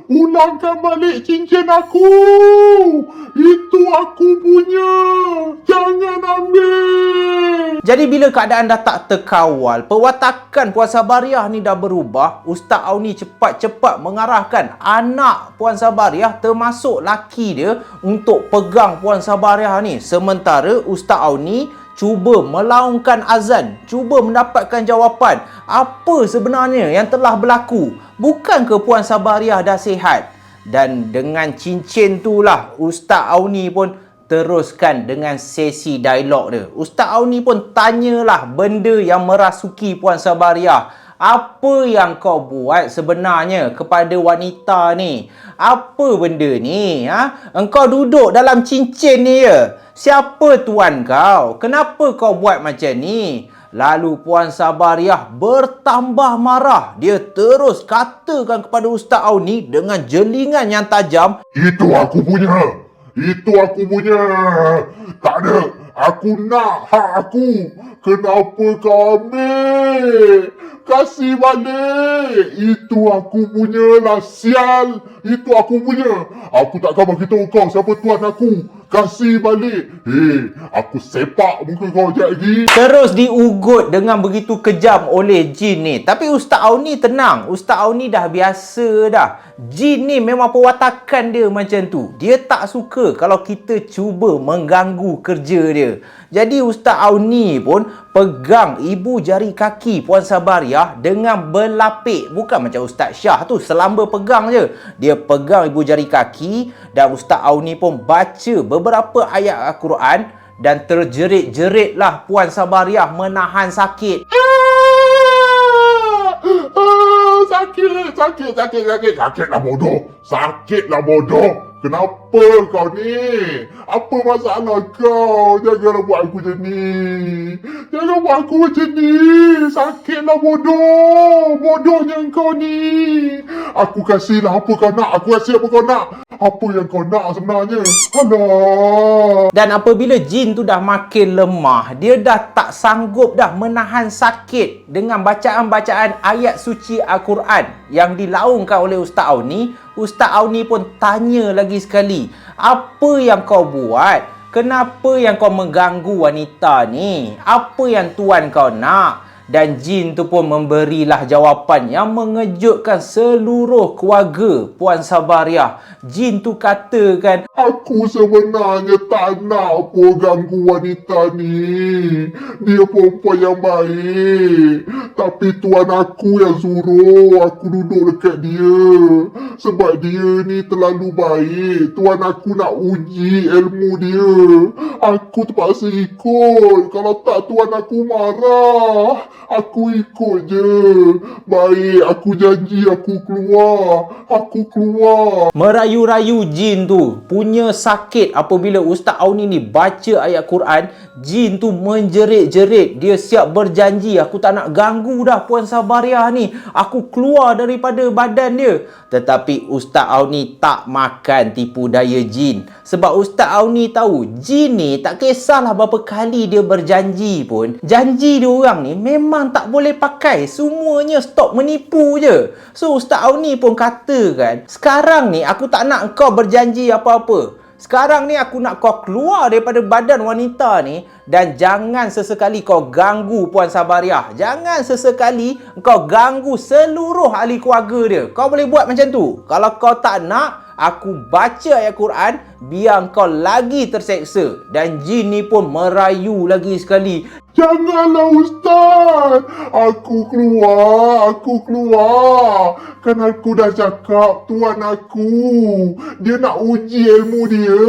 Pulangkan balik cincin aku. Itu aku punya. Jangan ambil." Jadi bila keadaan dah tak terkawal, perwatakan Puan Sabariah ni dah berubah, Ustaz Auni cepat-cepat mengarahkan anak Puan Sabariah termasuk laki dia untuk pegang Puan Sabariah ni. Sementara Ustaz Auni cuba melaungkan azan, cuba mendapatkan jawapan apa sebenarnya yang telah berlaku. Bukankah Puan Sabariah dah sihat? Dan dengan cincin itulah Ustaz Auni pun teruskan dengan sesi dialog dia. Ustaz Auni pun tanyalah benda yang merasuki Puan Sabariah. Apa yang kau buat sebenarnya kepada wanita ni? Apa benda ni? Engkau duduk dalam cincin ni ya? Siapa tuan kau? Kenapa kau buat macam ni? Lalu Puan Sabariah bertambah marah. Dia terus katakan kepada Ustaz Auni dengan jelingan yang tajam, "Itu aku punya. Itu aku punya. Tak ada. Aku nak hak aku. Kenapa kau ambil? Kasih balik. Itu aku punya lah, sial. Itu aku punya. Aku takkan bagi tahu kau siapa tuan aku. Kasih balik. Aku sepak muka kau sekejap lagi." Terus diugut dengan begitu kejam oleh jin ni. Tapi Ustaz Auni tenang. Ustaz Auni dah biasa dah. Jin ni memang perwatakan dia macam tu. Dia tak suka kalau kita cuba mengganggu kerja dia. Jadi Ustaz Auni pun pegang ibu jari kaki Puan Sabariah dengan berlapik. Bukan macam Ustaz Syah tu selamba pegang je. Dia pegang ibu jari kaki dan Ustaz Auni pun baca beberapa ayat Al-Quran dan terjerit-jeritlah Puan Sabariah menahan sakit. Sakit. Sakitlah bodoh. Sakitlah bodoh. Kenapa kau ni? Apa masalah kau? Janganlah buat aku macam ni. Jangan buat aku macam ni. Sakitlah bodoh. Bodohnya kau ni. Aku kasihlah apa kau nak. Aku kasih apa kau nak. Apa yang kau nak sebenarnya? Alah. Dan apabila jin tu dah makin lemah, dia dah tak sanggup dah menahan sakit dengan bacaan-bacaan ayat suci Al-Quran yang dilaungkan oleh Ustaz Auni. Ustaz Auni pun tanya lagi sekali, apa yang kau buat? Kenapa yang kau mengganggu wanita ni? Apa yang tuan kau nak? Dan jin tu pun memberilah jawapan yang mengejutkan seluruh keluarga Puan Sabariah. Jin tu katakan, "Aku sebenarnya tak nak apa ganggu wanita ni. Dia perempuan yang baik. Tapi tuan aku yang suruh aku duduk dekat dia. Sebab dia ni terlalu baik. Tuan aku nak uji ilmu dia. Aku terpaksa ikut. Kalau tak tuan aku marah. Aku ikut je. Baik, aku janji aku keluar. Aku keluar." Merayu-rayu jin tu punya sakit apabila Ustaz Auni ni baca ayat Quran. Jin tu menjerit-jerit. Dia siap berjanji, aku tak nak ganggu dah Puan Sabariah ni. Aku keluar daripada badan dia. Tetapi Ustaz Auni tak makan tipu daya jin. Sebab Ustaz Auni tahu jin ni tak kisahlah berapa kali dia berjanji pun, janji dia orang ni memang tak boleh pakai. Semuanya stop menipu je. So Ustaz Auni pun katakan, sekarang ni aku tak nak kau berjanji apa-apa. Sekarang ni aku nak kau keluar daripada badan wanita ni dan jangan sesekali kau ganggu Puan Sabariah. Jangan sesekali kau ganggu seluruh ahli keluarga dia. Kau boleh buat macam tu. Kalau kau tak nak, aku baca ayat Quran, biar kau lagi terseksa. Dan jin ni pun merayu lagi sekali. Janganlah Ustaz. Aku keluar. Kan aku dah cakap tuan aku. Dia nak uji ilmu dia.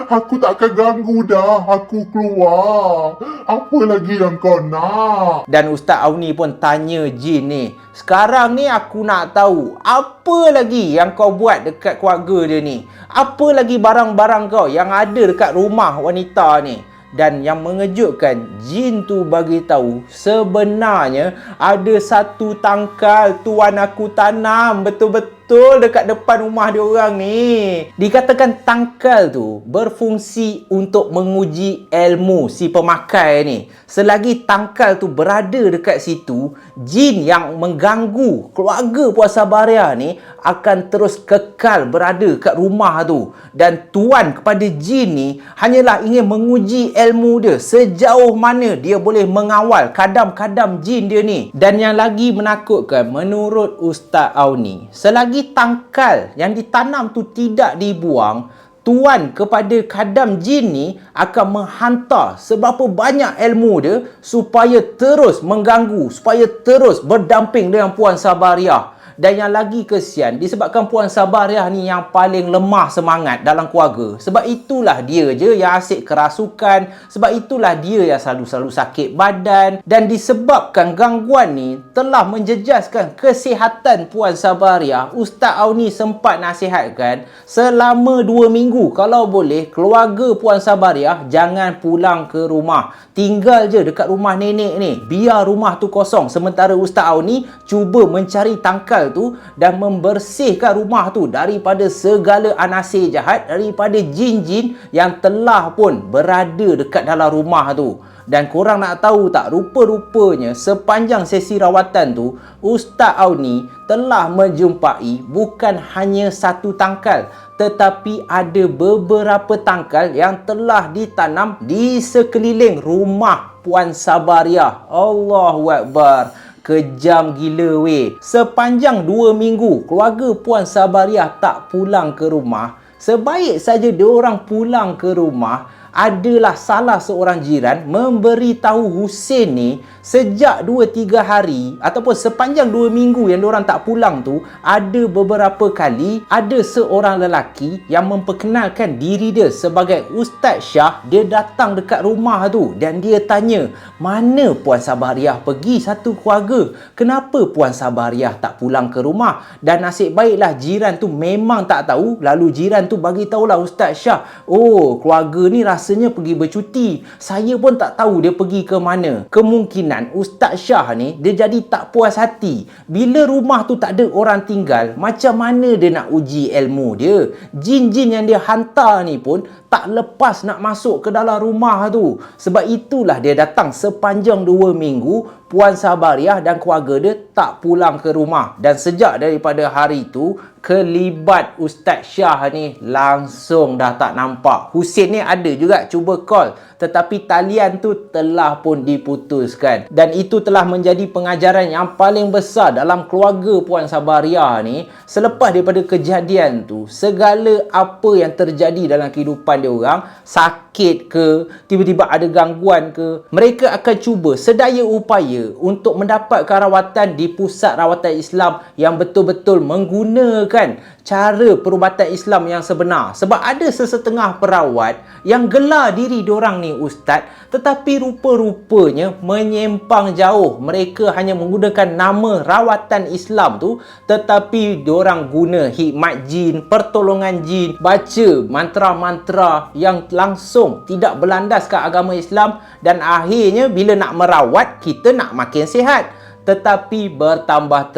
Aku takkan ganggu dah. Aku keluar. Apa lagi yang kau nak? Dan Ustaz Auni pun tanya jin ni, sekarang ni aku nak tahu, apa lagi yang kau buat dekat keluarga dia ni? Apa lagi barang-barang kau yang ada dekat rumah wanita ni? Dan yang mengejutkan, jin tu bagi tahu sebenarnya ada satu tangkal tuan aku tanam betul-betul dekat depan rumah dia orang ni. Dikatakan tangkal tu berfungsi untuk menguji ilmu si pemakai ni. Selagi tangkal tu berada dekat situ, jin yang mengganggu keluarga Puan Sabaria ni akan terus kekal berada kat rumah tu. Dan tuan kepada jin ni hanyalah ingin menguji ilmu dia, sejauh mana dia boleh mengawal kadam-kadam jin dia ni. Dan yang lagi menakutkan, menurut Ustaz Auni, selagi tangkal yang ditanam tu tidak dibuang, tuan kepada kadam jin ni akan menghantar seberapa banyak ilmu dia supaya terus mengganggu, supaya terus berdamping dengan Puan Sabaria. Dan yang lagi kesian, disebabkan Puan Sabaria ni yang paling lemah semangat dalam keluarga. Sebab itulah dia je yang asyik kerasukan. Sebab itulah dia yang selalu sakit badan. Dan disebabkan gangguan ni telah menjejaskan kesihatan Puan Sabaria, Ustaz Auni sempat nasihatkan selama 2 minggu, kalau boleh, keluarga Puan Sabaria jangan pulang ke rumah. Tinggal je dekat rumah nenek ni. Biar rumah tu kosong. Sementara Ustaz Auni cuba mencari tangkal tu dan membersihkan rumah tu daripada segala anasir jahat, daripada jin-jin yang telah pun berada dekat dalam rumah tu. Dan korang nak tahu tak, rupa-rupanya sepanjang sesi rawatan tu, Ustaz Auni telah menjumpai bukan hanya satu tangkal, tetapi ada beberapa tangkal yang telah ditanam di sekeliling rumah Puan Sabaria. Allahu Akbar. Kejam gila weh. Sepanjang 2 minggu keluarga Puan Sabaria tak pulang ke rumah. Sebaik saja diorang pulang ke rumah, adalah salah seorang jiran memberitahu Husin ni sejak 2-3 hari ataupun sepanjang 2 minggu yang diorang tak pulang tu, ada beberapa kali ada seorang lelaki yang memperkenalkan diri dia sebagai Ustaz Syah. Dia datang dekat rumah tu dan dia tanya, mana Puan Sabaria pergi satu keluarga? Kenapa Puan Sabaria tak pulang ke rumah? Dan nasib baiklah jiran tu memang tak tahu. Lalu jiran tu bagi tahulah Ustaz Syah, oh, keluarga ni rasanya pergi bercuti. Saya pun tak tahu dia pergi ke mana. Kemungkinan Ustaz Syah ni dia jadi tak puas hati. Bila rumah tu tak ada orang tinggal, macam mana dia nak uji ilmu dia? Jin-jin yang dia hantar ni pun tak lepas nak masuk ke dalam rumah tu. Sebab itulah dia datang sepanjang 2 minggu Puan Sabaria dan keluarga dia tak pulang ke rumah. Dan sejak daripada hari tu, kelibat Ustaz Syah ni langsung dah tak nampak. Husin ni ada juga cuba call, tetapi talian tu telah pun diputuskan. Dan itu telah menjadi pengajaran yang paling besar dalam keluarga Puan Sabaria ni. Selepas daripada kejadian tu, segala apa yang terjadi dalam kehidupan dia orang, sakit ke, tiba-tiba ada gangguan ke, mereka akan cuba sedaya upaya untuk mendapatkan rawatan di pusat rawatan Islam yang betul-betul menggunakan cara perubatan Islam yang sebenar. Sebab ada sesetengah perawat yang gelar diri diorang ni ustaz, tetapi rupa-rupanya menyimpang jauh. Mereka hanya menggunakan nama rawatan Islam tu, tetapi diorang guna hikmat jin, pertolongan jin, baca mantra-mantra yang langsung tidak berlandaskan agama Islam. Dan akhirnya bila nak merawat, kita nak makin sihat, tetapi bertambah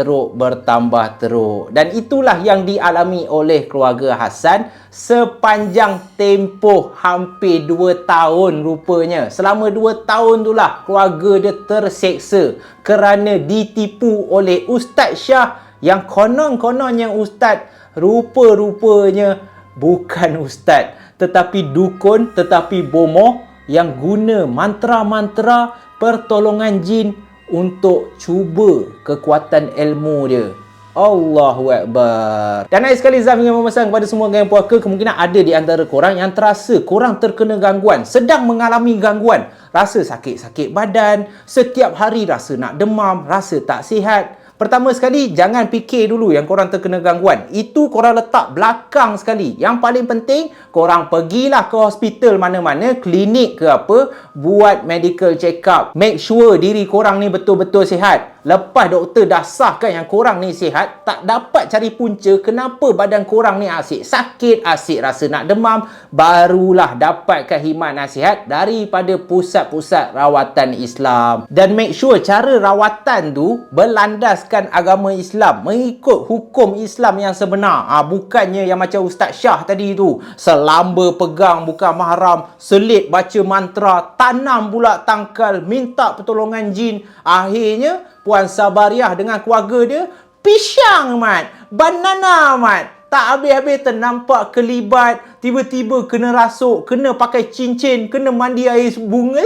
teruk. Dan itulah yang dialami oleh keluarga Hassan sepanjang tempoh hampir 2 tahun rupanya. Selama 2 tahun itulah keluarga dia terseksa kerana ditipu oleh Ustaz Syah yang konon-kononnya ustaz, rupa-rupanya bukan ustaz, tetapi dukun, tetapi bomoh yang guna mantra-mantra pertolongan jin untuk cuba kekuatan ilmu dia. Allahu Akbar. Dan naik sekali Zaf ingin memesan kepada semua geng puaka, kemungkinan ada di antara korang yang terasa korang terkena gangguan, sedang mengalami gangguan, rasa sakit-sakit badan, setiap hari rasa nak demam, rasa tak sihat. Pertama sekali, jangan fikir dulu yang korang terkena gangguan. Itu korang letak belakang sekali. Yang paling penting, korang pergilah ke hospital mana-mana, klinik ke apa, buat medical check up. Make sure diri korang ni betul-betul sihat. Lepas doktor dah sahkan yang korang ni sihat, tak dapat cari punca kenapa badan korang ni asyik sakit, asyik rasa nak demam, barulah dapatkan khidmat nasihat daripada pusat-pusat rawatan Islam. Dan make sure cara rawatan tu berlandaskan agama Islam, mengikut hukum Islam yang sebenar. Bukannya yang macam Ustaz Syah tadi tu, selamba pegang bukan mahram, selit baca mantra, tanam pula tangkal, minta pertolongan jin. Akhirnya Puan Sabariah dengan keluarga dia pisang mat, banana mat, tak habis-habis ternampak kelibat, tiba-tiba kena rasuk, kena pakai cincin, kena mandi air bunga.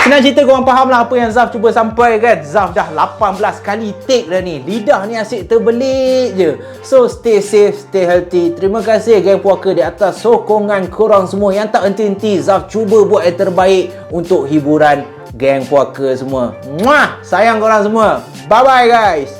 Senang cerita korang faham lah apa yang Zaf cuba sampaikan. Zaf dah 18 kali take dah ni. Lidah ni asyik terbelit je. So stay safe, stay healthy. Terima kasih geng puaka di atas sokongan korang semua yang tak henti-henti. Zaf cuba buat yang terbaik untuk hiburan geng puaka semua. Muah! Sayang korang semua. Bye-bye guys.